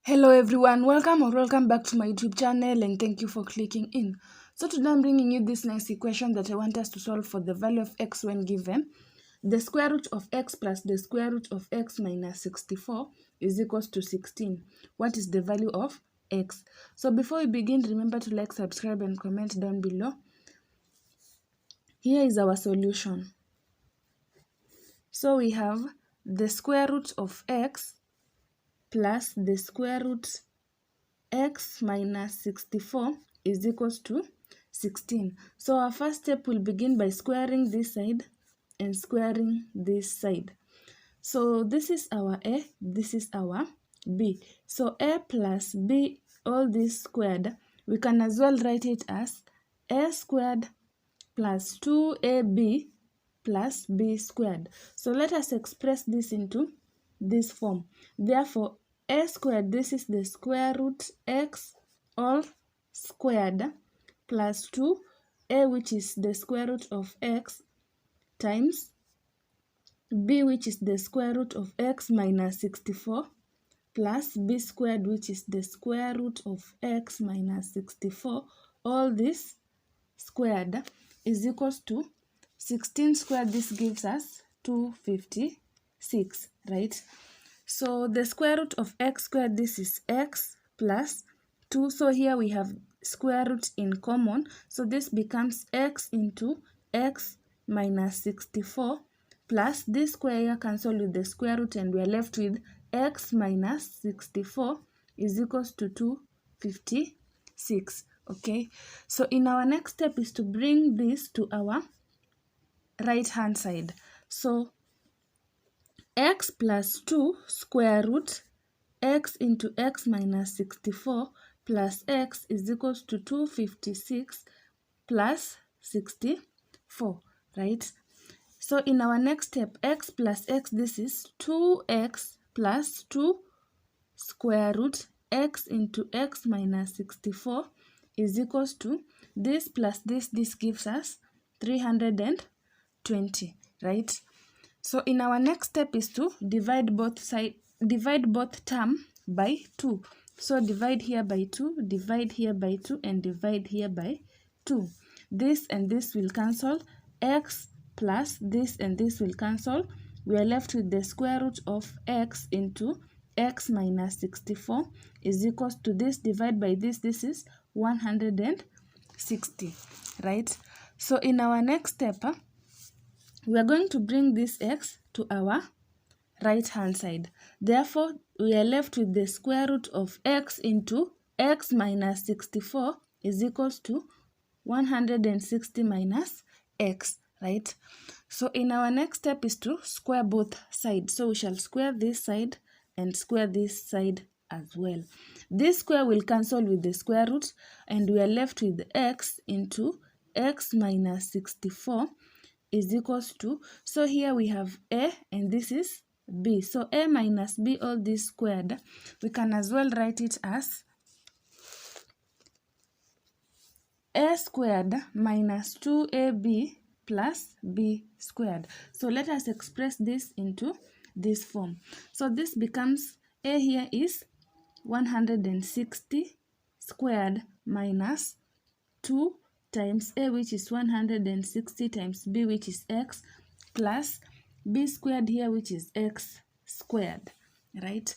Hello everyone, welcome back to my YouTube channel and thank you for clicking in. So today I'm bringing you this nice equation that I want us to solve for the value of x when given. The square root of x plus the square root of x minus 64 is equals to 16. What is the value of x? So before we begin, remember to like, subscribe and comment down below. Here is our solution. So we have the square root of x plus the square root x minus 64 is equals to 16. So our first step will begin by squaring this side and squaring this side. So this is our a, this is our b. So a plus b, all this squared, we can as well write it as a squared plus 2ab plus b squared. So let us express this into this form. Therefore, a squared, this is the square root x all squared plus 2a, which is the square root of x, times b, which is the square root of x minus 64, plus b squared, which is the square root of x minus 64. All this squared is equals to 16 squared. This gives us 256, right? So the square root of x squared, this is x plus 2. So here we have square root in common. So this becomes x into x minus 64 plus this square here cancel with the square root and we are left with x minus 64 is equals to 256. Okay, so in our next step is to bring this to our right hand side. So x plus 2 square root x into x minus 64 plus x is equals to 256 plus 64, right? So in our next step, x plus x, this is 2x plus 2 square root x into x minus 64 is equals to this plus this gives us 320, right? So in our next step is to divide both term by 2. So divide here by 2, divide here by 2, and divide here by 2. This and this will cancel. X plus this and this will cancel. We are left with the square root of x into x minus 64 is equals to this divide by this. This is 160, right? So in our next step, we are going to bring this x to our right hand side. Therefore, we are left with the square root of x into x minus 64 is equals to 160 minus x, right? So in our next step is to square both sides. So we shall square this side and square this side as well. This square will cancel with the square root and we are left with x into x minus 64 is equals to, so here we have a and this is b. So a minus b, all this squared, we can as well write it as a squared minus 2ab plus b squared. So let us express this into this form. So this becomes a here is 160 squared minus 2 times a, which is 160 times b, which is x, plus b squared here, which is x squared, right?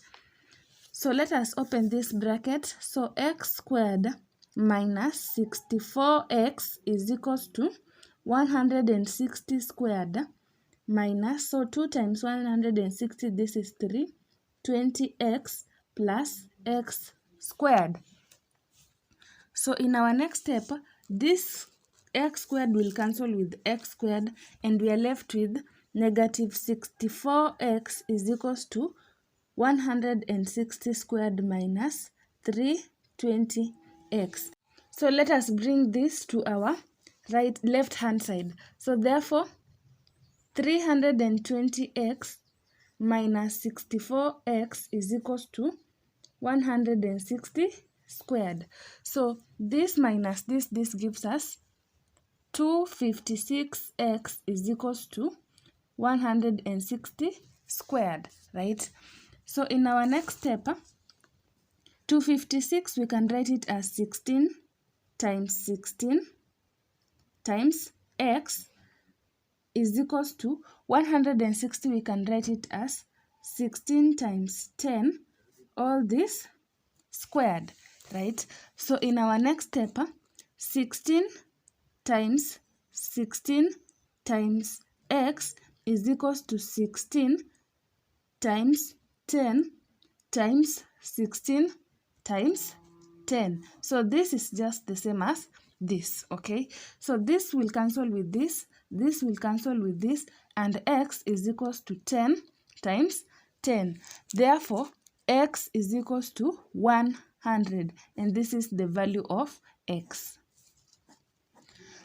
So let us open this bracket. So x squared minus 64x is equals to 160 squared minus, so 2 times 160, this is 320x plus x squared. So in our next step, this x squared will cancel with x squared and we are left with negative 64x is equals to 160 squared minus 320x. So let us bring this to our left hand side. So therefore 320x minus 64x is equals to 160 squared. So this minus this gives us 256x is equals to 160 squared, right? So in our next step, 256, we can write it as 16 times 16 times x is equals to 160. We can write it as 16 times 10, all this squared, right? So in our next step, 16 times 16 times x is equals to 16 times 10 times 16 times 10. So this is just the same as this, okay? So this will cancel with this will cancel with this, and x is equals to 10 times 10. Therefore, x is equals to 100, and this is the value of x.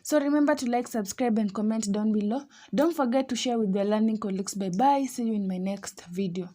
So remember to like, subscribe, and comment down below. Don't forget to share with your learning colleagues. Bye bye. See you in my next video.